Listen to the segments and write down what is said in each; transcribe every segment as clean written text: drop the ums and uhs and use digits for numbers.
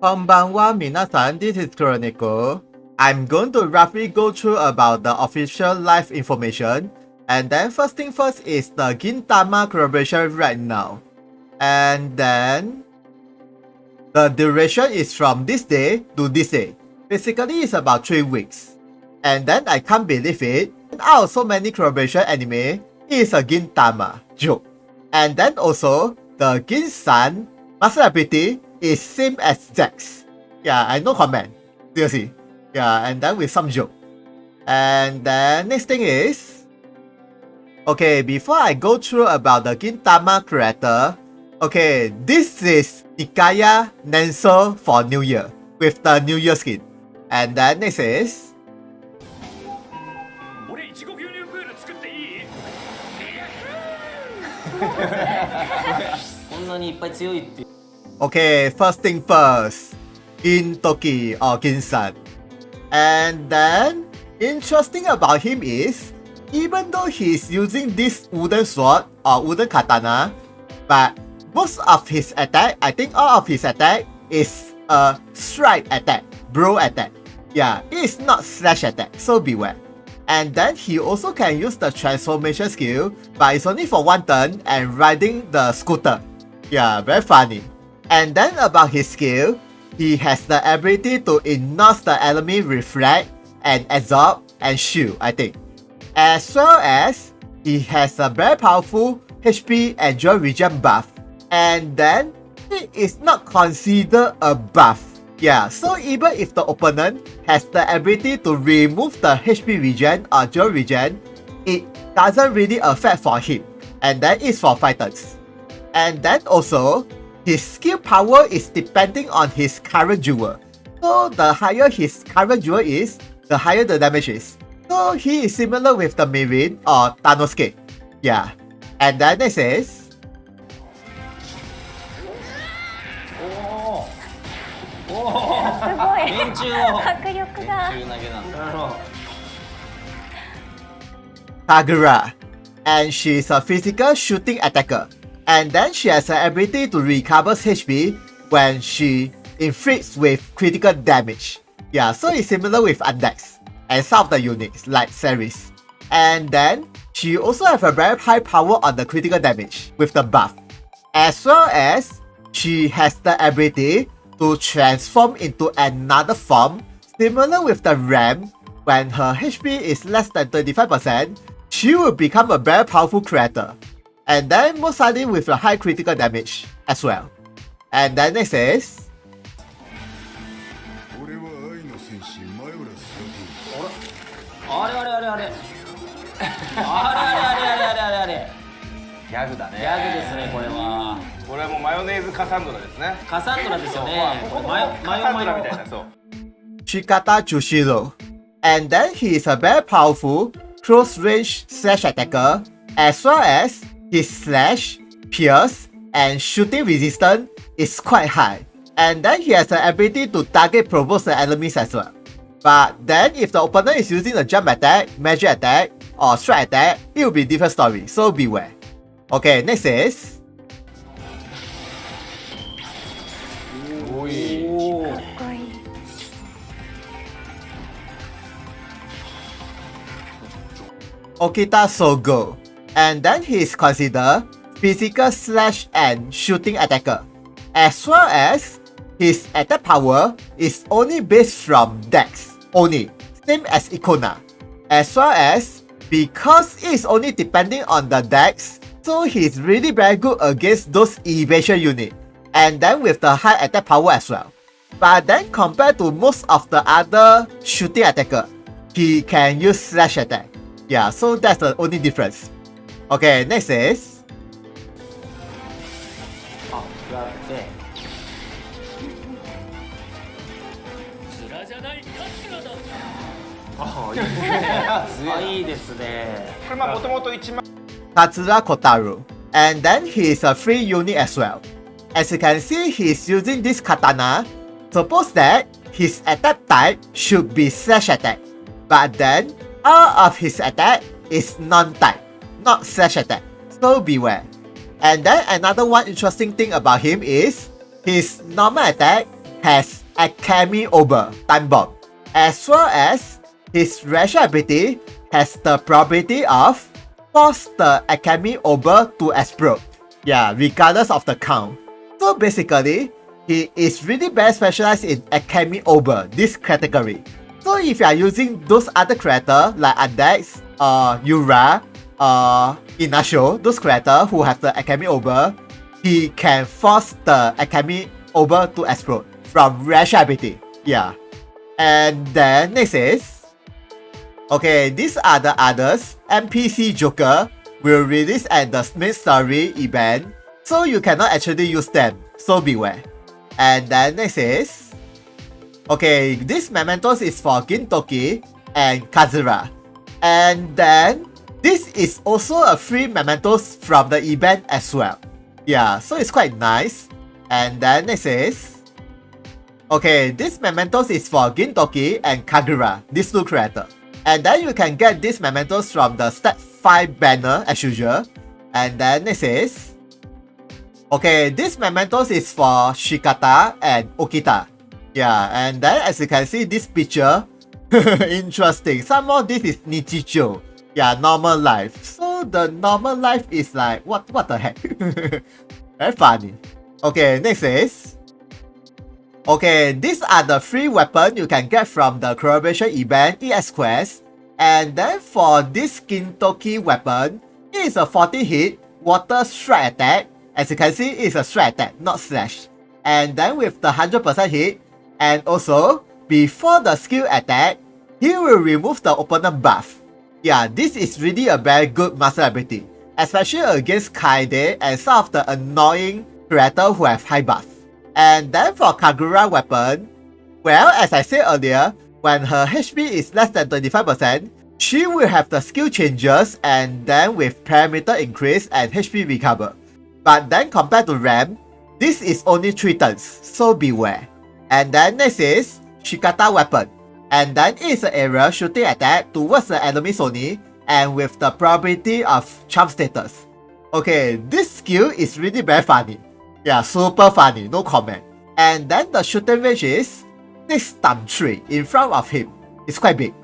Konbanwa minasan, this is Chronicle. I'm going to roughly go through about the official live information. And then first thing first is the Gintama collaboration right now. And then the duration is from this day to this day. Basically it's about 3 weeks. And then I can't believe it. Out of so many collaboration anime, it's a Gintama joke. And then also the Gin-san master ability is same as Jax. Yeah, I no comment. Seriously. Yeah, and then with some joke. And then next thing is, okay, before I go through about the Gintama character, okay, this is Nikaya Nenso for New Year with the New Year skin. And then next is, okay, first thing first, Gintoki or Gin-san. And then, interesting about him is, even though he's using this wooden sword or wooden katana, but most of his attack, I think all of his attack is a strike attack, bro attack. Yeah, it is not slash attack, so beware. And then he also can use the transformation skill, but it's only for 1 turn and riding the scooter. Yeah, very funny. And then about his skill, he has the ability to ignore the enemy reflect and absorb and shield, I think. As well as he has a very powerful HP and joy regen buff. And then it is not considered a buff. Yeah, so even if the opponent has the ability to remove the HP regen or joy regen, it doesn't really affect for him. And that is for fighters. And then also, his skill power is depending on his current jewel. So the higher his current jewel is, the higher the damage is. So he is similar with the Mirin or Tanosuke. Yeah. And then next is, Kagura. And she's a physical shooting attacker. And then she has the ability to recover HP when she inflicts with critical damage. Yeah, so it's similar with Undex and some of the units like Ceres. And then she also has a very high power on the critical damage with the buff. As well as she has the ability to transform into another form similar with the Ram. When her HP is less than 35%, she will become a very powerful creator. And then most likely with a high critical damage as well. And then next is, Shikata Jushiro. And then he is a very powerful close-range slash attacker, as well as his slash, pierce, and shooting resistance is quite high. And then he has the ability to target provoke the enemies as well. But then if the opponent is using a jump attack, magic attack, or strike attack, it will be different story, so beware. Okay, next is, Okita Sogo. And then he is considered physical slash and shooting attacker. As well as his attack power is only based from Dex only, same as Icona. As well as because it is only depending on the Dex, so he's really very good against those evasion units. And then with the high attack power as well. But then compared to most of the other shooting attacker, he can use slash attack. Yeah, so that's the only difference. Okay, next is, Katsura Kotaro. And then he is a free unit as well. As you can see, he is using this katana. Suppose that his attack type should be slash attack. But then, all of his attack is non-type, not slash attack. So beware. And then another one interesting thing about him is his normal attack has Alchemy Over Time Bomb, as well as his racial ability has the probability of force the Alchemy Over to explode. Yeah, regardless of the count. So basically, he is really very specialized in Alchemy Over this category. So if you are using those other characters like Adex, Yura, Inasho, those characters who have the Alchemy Over, he can force the Alchemy Over to explode from racial ability. Yeah. And then next is, okay, these are the others. NPC Joker will release at the main story event, so you cannot actually use them, so beware. And then next is, okay, this mementos is for Gintoki and Kazura. And then this is also a free mementos from the event as well. Yeah, so it's quite nice. And then next is, okay, this mementos is for Gintoki and Kagura, these two characters. And then you can get these mementos from the Stat 5 banner as usual. And then next is, okay, this mementos is for Shikata and Okita. Yeah, and then as you can see this picture, interesting. Some more this is Nichicho. Yeah, normal life. So the normal life is like, what the heck? Very funny. Okay, next is, okay, these are the free weapons you can get from the collaboration event ES Quest. And then for this Gintoki weapon, it is a 40 hit water strike attack. As you can see, it's a strike attack, not slash. And then with the 100% hit, and also before the skill attack, he will remove the opponent buff. Yeah, this is really a very good master ability, especially against Kaede and some of the annoying characters who have high buff. And then for Kagura weapon, well, as I said earlier, when her HP is less than 25%, she will have the skill changes and then with parameter increase and HP recover. But then compared to RAM, this is only 3 turns, so beware. And then next is Shikata weapon. And then it is an area shooting attack towards the enemy Sony and with the probability of charm status. Okay, this skill is really very funny. Yeah, super funny, no comment. And then the shooting range is 6 times 3 in front of him. It's quite big.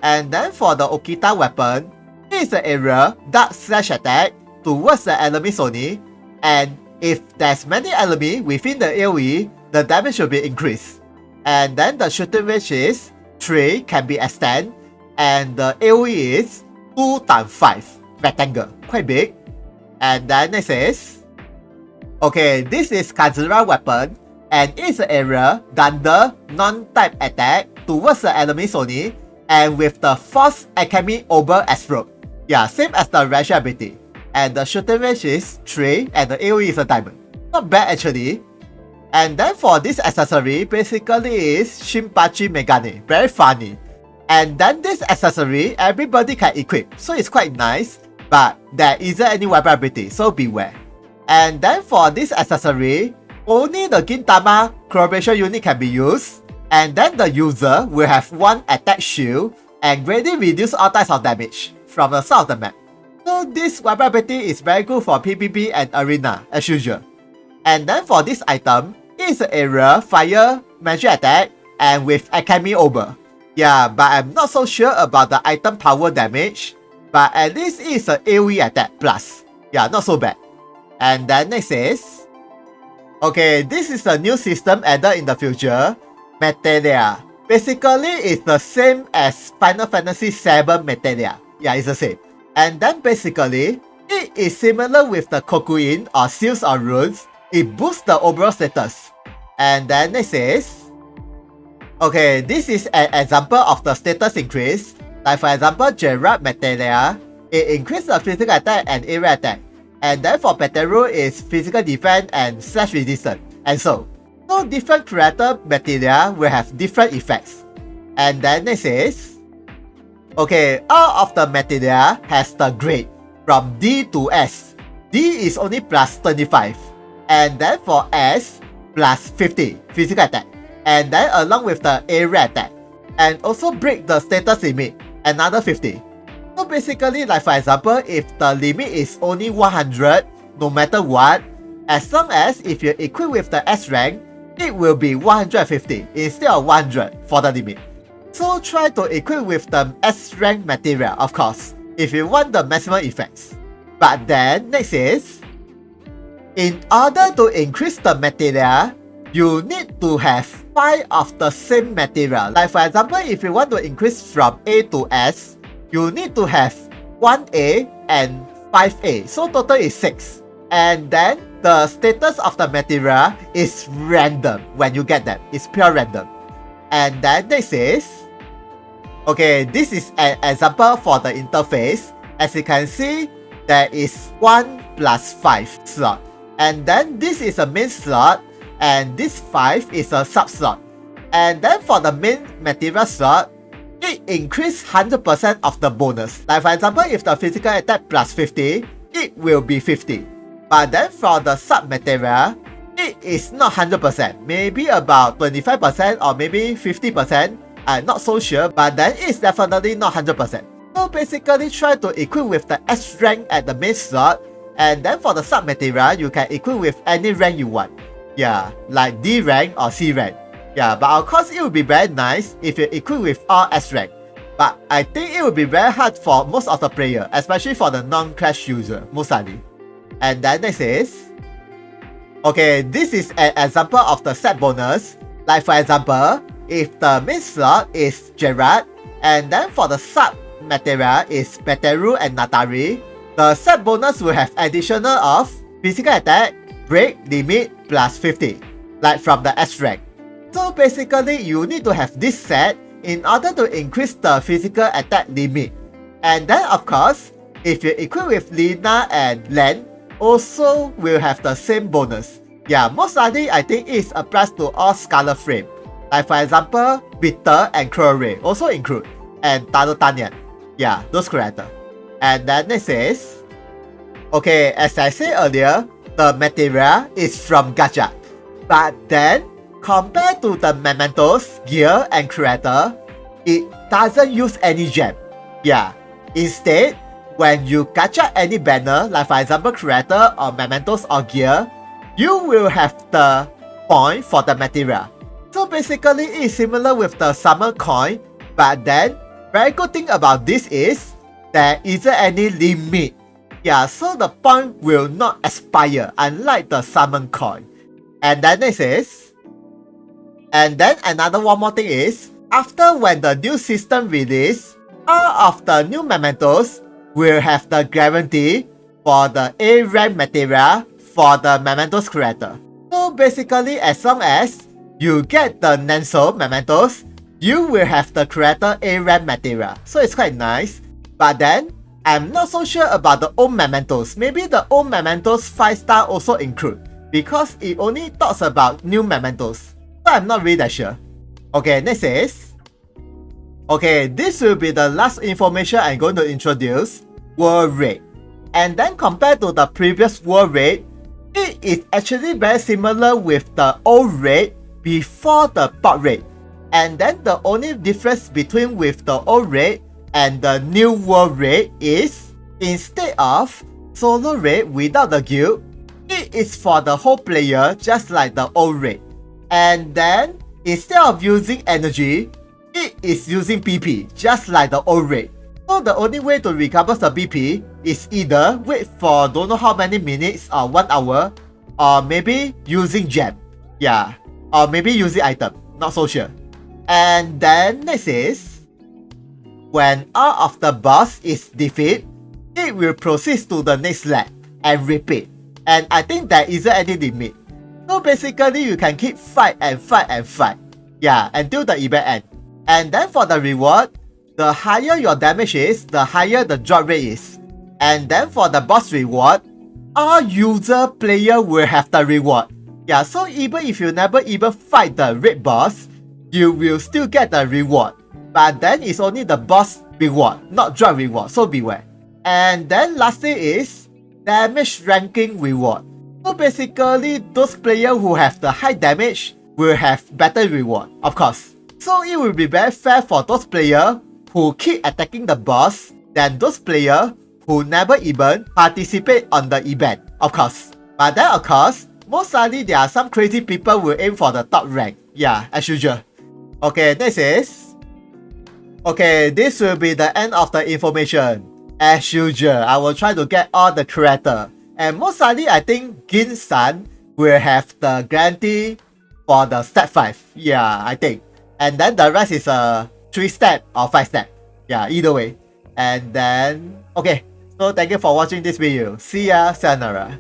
And then for the Okita weapon, it is an area dark slash attack towards the enemy Sony, and if there's many enemy within the AoE, the damage will be increased. And then the shooting range is 3 can be extended, and the AoE is 2 times 5 rectangle, quite big. And then next is, okay, this is Kazura weapon, and it's an area Thunder non-type attack towards the enemy Sony, and with the Force Alchemy Over Explode. Yeah, same as the racial ability. And the shooting range is 3, and the AoE is a diamond. Not bad actually. And then for this accessory, basically is Shinpachi Megane. Very funny. And then this accessory, everybody can equip, so it's quite nice. But there isn't any weapon ability, so beware. And then for this accessory, only the Gintama collaboration unit can be used. And then the user will have 1 attack shield and greatly reduce all types of damage from the start of the map. So this weapon ability is very good for PvP and arena as usual. And then for this item, it is an area fire magic attack and with Alchemy Over. Yeah, but I'm not so sure about the item power damage, but at least it is an AoE attack plus. Yeah, not so bad. And then next is, okay, this is a new system added in the future, Materia. Basically, it's the same as Final Fantasy VII Materia. Yeah, it's the same. And then basically, it is similar with the Kokuin or Seals or Runes. It boosts the overall status. And then next is, okay, this is an example of the status increase. Like for example, Gerard Materia, it increases the physical attack and area attack. And then for Peteru is physical defense and slash resistance, and so. So different character materia will have different effects. And then next is, okay, all of the materia has the grade from D to S. D is only plus 25. And then for S, plus 50 physical attack. And then along with the area attack. And also break the status limit, another 50. So basically, like for example, if the limit is only 100, no matter what, as long as if you equip with the S rank, it will be 150 instead of 100 for the limit. So try to equip with the S rank material, of course, if you want the maximum effects. But then next is, in order to increase the material, you need to have 5 of the same material. Like for example, if you want to increase from A to S, you need to have 1A and 5A, so total is 6. And then the status of the material is random when you get them. It's pure random. And then this is, okay, this is an example for the interface. As you can see, there is 1 plus 5 slot. And then this is a main slot, and this 5 is a sub slot. And then for the main material slot, it increases 100% of the bonus. Like for example, if the physical attack plus 50, it will be 50. But then for the sub material, it is not 100%, maybe about 25% or maybe 50%. I'm not so sure, but then it's definitely not 100%. So basically try to equip with the S rank at the main slot, and then for the sub material, you can equip with any rank you want. Yeah, like D rank or C rank. Yeah, but of course it would be very nice if you equip with all S rank. But I think it would be very hard for most of the player, especially for the non-clash user, most likely. And then next is, okay, this is an example of the set bonus. Like for example, if the main slot is Gerard, and then for the sub material is Beteru and Natari, the set bonus will have additional of physical attack, break, limit, plus 50, like from the S rank. So basically, you need to have this set in order to increase the physical attack limit. And then of course, if you equip with Lina and Len, also will have the same bonus. Yeah, most likely I think it applies to all Scarlet Flame. Like for example, Bitter and Crowray also include, and Tarotanyan. Yeah, those characters. And then next is, okay, as I said earlier, the material is from Gacha. But then, compared to the Mementos, Gear, and Creator, it doesn't use any gem. Yeah, instead, when you gacha any banner, like for example Creator or Mementos or Gear, you will have the point for the material. So basically, it's similar with the Summon coin, but then, very good thing about this is, there isn't any limit. Yeah, so the point will not expire, unlike the Summon coin. And then next is, and then another one more thing is, after when the new system release, all of the new mementos will have the guarantee for the A rank material for the mementos creator. So basically, as long as you get the Nenso mementos, you will have the creator A rank material. So it's quite nice. But then, I'm not so sure about the old mementos. Maybe the old mementos 5-star also include, because it only talks about new mementos. So I'm not really that sure. Okay, next is, okay, this will be the last information I'm going to introduce, world rate. And then compared to the previous world rate, it is actually very similar with the old rate before the bot rate. And then the only difference between with the old rate and the new world rate is, instead of solo rate without the guild, it is for the whole player just like the old rate. And then, instead of using energy, it is using BP just like the old rate. So the only way to recover the BP is either wait for don't know how many minutes or 1 hour, or maybe using gem. Yeah, or maybe using item, not so sure. And then next is, when all of the boss is defeated, it will proceed to the next lap and repeat. And I think there isn't any limit. So basically you can keep fight and fight and fight. Yeah, until the event ends. And then for the reward, the higher your damage is, the higher the drop rate is. And then for the boss reward, all user player will have the reward. Yeah, so even if you never even fight the raid boss, you will still get the reward. But then it's only the boss reward, not drop reward, so beware. And then lastly is damage ranking reward. So basically, those players who have the high damage will have better reward, of course. So it will be very fair for those players who keep attacking the boss than those players who never even participate on the event, of course. But then of course, most likely there are some crazy people who will aim for the top rank. Yeah, as usual. Okay, this is... Okay, this will be the end of the information. As usual, I will try to get all the character. And most likely, I think Gin-san will have the guarantee for the step 5. Yeah, I think. And then the rest is a 3-step or 5-step. Yeah, either way. And then... Okay, so thank you for watching this video. See ya, sayonara.